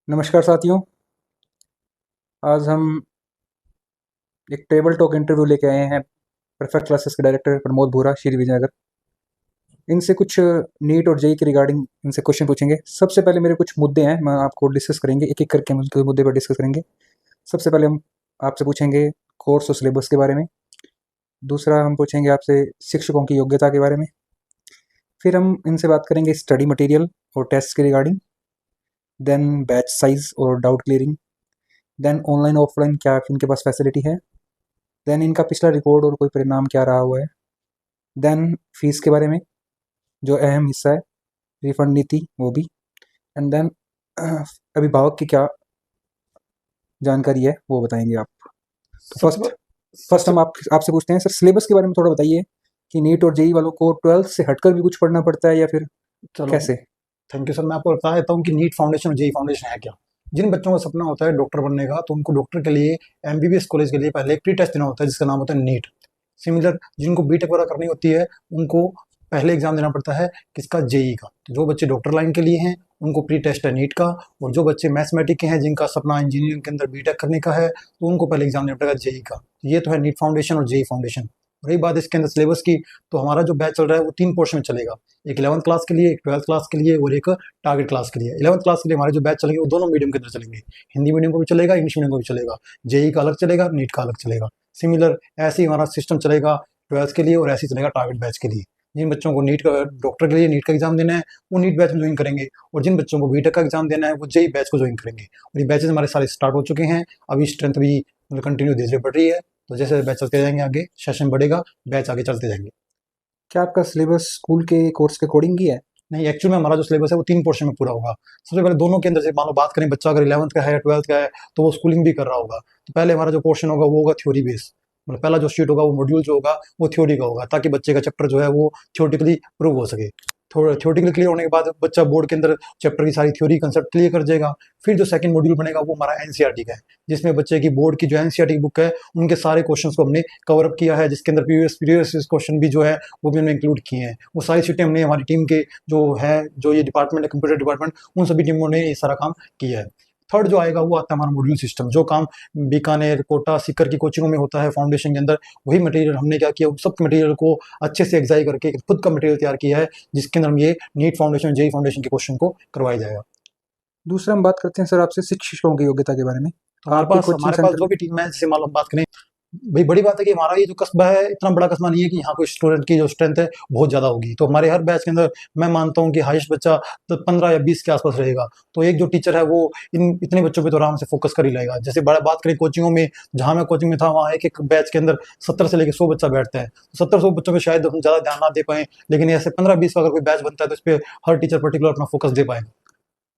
नमस्कार साथियों। आज हम एक टेबल टॉक इंटरव्यू लेके आए हैं परफेक्ट क्लासेस के डायरेक्टर प्रमोद बोरा, श्री विजयनगर। इनसे कुछ नीट और जेई के रिगार्डिंग इनसे क्वेश्चन पूछेंगे। सबसे पहले मेरे कुछ मुद्दे हैं, मैं आपको डिस्कस करेंगे, एक एक करके हम उनके मुद्दे पर डिस्कस करेंगे। सबसे पहले हम आपसे पूछेंगे कोर्स और सिलेबस के बारे में। दूसरा हम पूछेंगे आपसे शिक्षकों की योग्यता के बारे में। फिर हम इनसे बात करेंगे स्टडी मटेरियल और टेस्ट के रिगार्डिंग। देन बैच साइज और doubt clearing. Then online offline क्या इनके पास फैसिलिटी है। देन इनका पिछला रिकॉर्ड और कोई परिणाम क्या रहा हुआ है। देन फीस के बारे में, जो अहम हिस्सा है, रिफंड नीति वो भी। एंड देन अभिभावक की क्या जानकारी है वो बताएंगे आप। तो फर्स्ट फर्स्ट हम आपसे पूछते हैं सर, सिलेबस के बारे में थोड़ा बताइए कि नीट और जेई वालों को 12th से हटकर भी कुछ पढ़ना पड़ता है या फिर कैसे? Thank you sir. मैं आपको बता देता हूँ कि नीट फाउंडेशन और जेई फाउंडेशन है क्या। जिन बच्चों का सपना होता है डॉक्टर बनने का, तो उनको डॉक्टर के लिए एमबीबीएस कॉलेज के लिए पहले एक प्री टेस्ट देना होता है जिसका नाम होता है नीट। सिमिलर जिनको बीटेक वगैरह करनी होती है उनको पहले एग्जाम देना पड़ता है किसका, जेई का। तो जो बच्चे डॉक्टर लाइन के लिए हैं उनको प्री टेस्ट है नीट का, और जो बच्चे मैथमेटिक के हैं जिनका सपना इंजीनियरिंग के अंदर बीटेक करने का है तो उनको पहले एग्जाम देना पड़ेगा जेई का। ये तो है नीट फाउंडेशन और जेई फाउंडेशन। रही बात इसके अंदर सिलेबस की, तो हमारा जो बैच चल रहा है वो 3 पोर्शन में चलेगा। एक 11th क्लास के लिए, एक 12th क्लास के लिए और एक टारगेट क्लास के लिए। 11th क्लास के लिए हमारे जो बैच चलेंगे वो दोनों मीडियम के अंदर चलेंगे। हिंदी मीडियम को भी चलेगा, इंग्लिश मीडियम को भी चलेगा। जेई का अलग चलेगा, नीट का अलग चलेगा। सिमिलर ऐसे ही हमारा सिस्टम चलेगा 12th के लिए, और ऐसे ही चलेगा टारगेट बैच के लिए। जिन बच्चों को नीट का, डॉक्टर के लिए नीट का एग्जाम देना है वो नीट बैच में ज्वाइन करेंगे, और जिन बच्चों को बीटेक का एग्जाम देना है वो जेई बैच को ज्वाइन करेंगे। और ये बैचेस हमारे सारे स्टार्ट हो चुके हैं। अभी स्ट्रेंथ भी कंटिन्यू धीरे धीरे बढ़ रही है। तो जैसे बैच चलते जाएंगे आगे, सेशन बढ़ेगा, बैच आगे चलते जाएंगे। क्या आपका सिलेबस स्कूल के कोर्स के अकॉर्डिंग ही है? नहीं, एक्चुअल में हमारा जो सिलेबस है वो 3 पोर्शन में पूरा होगा। सबसे पहले दोनों के अंदर से मान लो बात करें, बच्चा अगर 11th का है या 12th का है तो वो स्कूलिंग भी कर रहा होगा, तो पहले हमारा जो पोर्शन होगा वो होगा थ्योरी बेस। मतलब पहला जो शीट होगा, वो मॉड्यूल जो होगा वो थ्योरी का होगा, ताकि बच्चे का चैप्टर जो है वो थ्योरेटिकली प्रूव हो सके। थोड़ा थ्योरेटिकली क्लियर होने के बाद बच्चा बोर्ड के अंदर चैप्टर की सारी थ्योरी कंसेप्ट क्लियर कर जाएगा। फिर जो सेकंड मॉड्यूल बनेगा वो हमारा एनसीईआरटी का है, जिसमें बच्चे की बोर्ड की जो एनसीईआरटी बुक है उनके सारे क्वेश्चंस को हमने कवर अप किया है, जिसके अंदर प्रीवियस क्वेश्चन भी जो है वो भी हमने इंक्लूड किए हैं। वो सारी शीटें हमने हमारी टीम के जो है, जो ये डिपार्टमेंट है कंप्यूटर डिपार्टमेंट, उन सभी टीमों ने ये सारा काम किया है। थर्ड जो आएगा वो आता है हमारा मॉड्यूल सिस्टम। जो काम बीकानेर, कोटा, सीकर की कोचिंगों में होता है फाउंडेशन के अंदर, वही मटेरियल हमने क्या किया, सब मटेरियल को अच्छे से एग्जाई करके खुद का मटेरियल तैयार किया है, जिसके अंदर हम ये नीट फाउंडेशन, जेई फाउंडेशन के क्वेश्चन को करवाया जाएगा। दूसरा हम बात करते हैं सर आपसे शिक्षकों की योग्यता के बारे में। तो हमारे आपके पास कोचिंग हमारे पास सेंटर जो में भी टीम है, जैसे मान लो हम बात करें, भाई बड़ी बात है कि हमारा ये जो कस्बा है इतना बड़ा कस्बा नहीं है कि यहाँ कोई स्टूडेंट की जो स्ट्रेंथ है बहुत ज़्यादा होगी। तो हमारे हर बैच के अंदर मैं मानता हूँ कि हाईएस्ट बच्चा तो 15 या 20 के आसपास रहेगा। तो एक जो टीचर है वो इन इतने बच्चों पे तो आराम से फोकस कर ही लेगा। जैसे बड़ा बात करें कोचिंगों में, जहाँ मैं कोचिंग में था वहाँ एक एक बैच के अंदर 70 से लेकर 100 बच्चा बैठता है। तो 70-100 बच्चों पे शायद हम ज़्यादा ध्यान ना दे पाएँ, लेकिन ऐसे 15-20 का अगर कोई बैच बनता है तो इस पर हर टीचर पर्टिकुलर अपना फोकस दे पाएगा।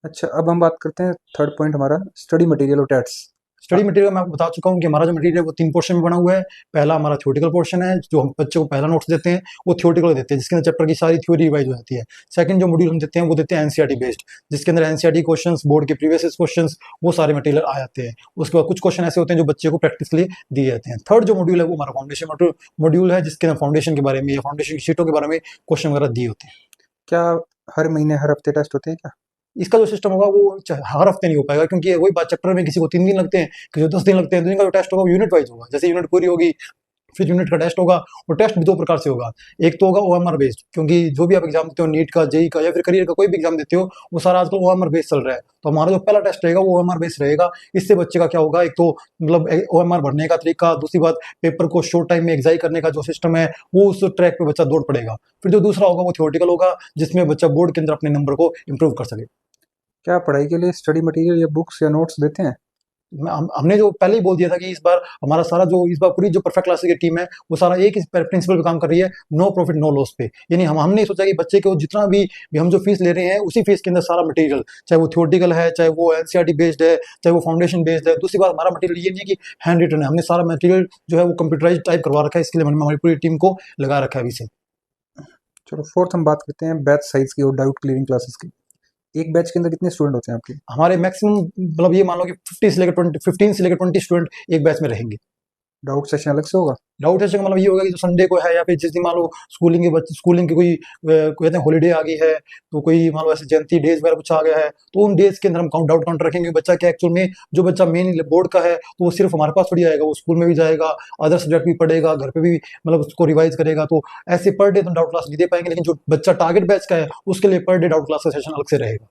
अच्छा, अब हम बात करते हैं थर्ड पॉइंट हमारा स्टडी मटेरियल और टेट्स। स्टडी मटेरियल मैं आपको बता चुका हूँ कि हमारा जो मटेरियल है वो 3 पोर्शन में बना हुआ है। पहला हमारा थ्योरेटिकल पोर्शन है, जो हम बच्चे को पहला नोट्स देते हैं वो थ्योरेटिकल देते हैं, जिसके अंदर चैप्टर की सारी थ्योरी रिवाइज हो जाती है। सेकंड जो मॉड्यूल हम देते हैं वो देते हैं एनसीईआरटी बेस्ड, जिसके अंदर एनसीईआरटी क्वेश्चंस, बोर्ड के प्रीवियस क्वेश्चंस, वो सारे मटेरियल आ जाते हैं। उसके बाद कुछ क्वेश्चन ऐसे होते हैं जो बच्चे को प्रैक्टिस के लिए दिए जाते हैं। थर्ड जो मॉड्यूल है वो हमारा फाउंडेशन मॉड्यूल है, जिसके अंदर फाउंडेशन के बारे में या फाउंडेशन की शीटों के बारे में क्वेश्चन वगैरह दिए होते हैं। क्या हर महीने हर हफ्ते टेस्ट होते हैं क्या? इसका जो सिस्टम होगा वो हर हफ्ते नहीं हो पाएगा, क्योंकि वही बात, चैप्टर में किसी को 3 दिन लगते हैं, किसी को 10 दिन लगते हैं। तो इनका जो टेस्ट होगा वो यूनिट वाइज होगा। जैसे यूनिट पूरी होगी फिर यूनिट का टेस्ट होगा। और टेस्ट भी 2 प्रकार से होगा। एक तो होगा ओएमआर बेस्ड, क्योंकि जो भी आप एग्जाम देते हो, नीट का, जेई का या फिर करियर का कोई भी एग्जाम देते हो, वो सारा आजकल ओएमआर बेस्ड चल रहा है। तो हमारा जो पहला टेस्ट रहेगा वो ओएमआर बेस्ड रहेगा। इससे बच्चे का क्या होगा, एक तो मतलब ओएमआर भरने का तरीका, दूसरी बात पेपर को शॉर्ट टाइम में एग्जाई करने का जो सिस्टम है वो उस ट्रैक पे बच्चा दौड़ पड़ेगा। फिर जो दूसरा होगा वो थ्योरेटिकल होगा, जिसमें बच्चा बोर्ड के अंदर अपने नंबर को इंप्रूव कर सके। क्या पढ़ाई के लिए स्टडी मटेरियल या बुक्स या नोट्स देते हैं? हमने जो पहले ही बोल दिया था कि इस बार हमारा सारा जो इस बार पूरी जो परफेक्ट क्लासेस की टीम है वो सारा एक ही प्रिंसिपल पे काम कर रही है, नो प्रॉफिट नो लॉस पे। यानी हमने सोचा कि बच्चे को जितना भी हम जो फीस ले रहे हैं उसी फीस के अंदर सारा मटेरियल, चाहे वो थ्योरेटिकल है, चाहे वो एनसीईआरटी बेस्ड है, चाहे वो फाउंडेशन बेस्ड है। दूसरी बात, हमारा मटेरियल ये नहीं है कि हैंड रिटन है, हमने सारा मटेरियल जो है वो कंप्यूटराइज टाइप करवा रखा है। इसके लिए हमने हमारी पूरी टीम को लगा रखा है अभी से। चलो, फोर्थ हम बात करते हैं बैच साइज की और डाउट क्लियरिंग क्लासेस की। एक बैच के अंदर कितने स्टूडेंट होते हैं आपके? हमारे मैक्सिमम मतलब ये मान लो कि 50 से लेकर 20 15 से लेकर 20 स्टूडेंट एक बैच में रहेंगे। डाउट सेशन अलग से होगा? डाउट सेशन का मतलब ये होगा कि जो संडे को है या फिर जिस दिन मान लो स्कूलिंग की कोई कहते हैं हॉलीडे आ गई है, तो कोई मान लो ऐसे जयंती डेज वगैरह कुछ आ गया है, तो उन डेज के अंदर हम डाउट काउंटर रखेंगे। बच्चा क्या एक्चुअल में जो बच्चा मेन बोर्ड का है तो वो सिर्फ हमारे पास थोड़ी आएगा, वो स्कूल में भी जाएगा, अदर सब्जेक्ट भी पढ़ेगा, घर पे भी मतलब उसको रिवाइज करेगा। तो ऐसे पर डे तो डाउट क्लास नहीं दे पाएंगे, लेकिन जो बच्चा टारगेट बैच का है उसके लिए पर डे डाउट क्लास का सेशन अलग से रहेगा।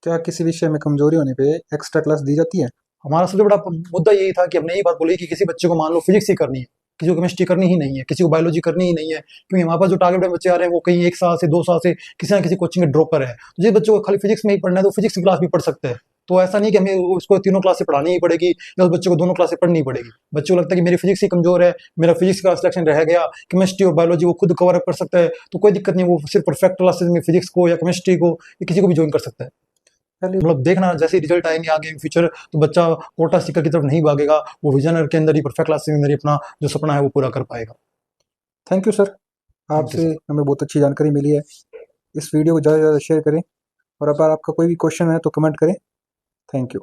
क्या किसी विषय में कमजोरी होने पे एक्स्ट्रा क्लास दी जाती है? हमारा सबसे बड़ा मुद्दा यही था कि हमने यही बात बोली कि किसी बच्चे को मान लो फिजिक्स ही करनी है, किसी को केमिस्ट्री करनी ही नहीं है, किसी को बायोलॉजी करनी ही नहीं है, क्योंकि हमारे पास जो टारगेट बच्चे आ रहे हैं वो कहीं 1 साल से 2 साल से किसी ना किसी कोचिंग के ड्रॉपर है। तो जिस बच्चों को खाली फिजिक्स में ही पढ़ना है तो फिजिक्स की क्लास भी पढ़ सकते हैं। तो ऐसा नहीं कि हमें उसको तीनों क्लास से पढ़ानी ही पड़ेगी या उस बच्चे को दोनों क्लास से पढ़नी पड़ेगी। बच्चे को लगता है कि मेरी फिजिक्स ही कमजोर है, मेरा फिजिक्स का सिलेक्शन रह गया, केमिस्ट्री और बायोलॉजी वो खुद कवर अप कर सकता है, तो कोई दिक्कत नहीं, वो सिर्फ परफेक्ट क्लासेस में फिजिक्स को या केमिस्ट्री को या किसी को भी ज्वाइन कर सकता है। चलिए। मतलब देखना जैसे रिजल्ट आएंगे आगे फ्यूचर, तो बच्चा कोटा स्टिकर की तरफ नहीं भागेगा, वो विजनर के अंदर ही परफेक्ट क्लास के अंदर ही अपना जो सपना है वो पूरा कर पाएगा। Thank you sir, thank you आपसे सर। हमें बहुत अच्छी जानकारी मिली है। इस वीडियो को ज़्यादा से ज़्यादा शेयर करें, और अगर आपका कोई भी क्वेश्चन है तो कमेंट करें। Thank you.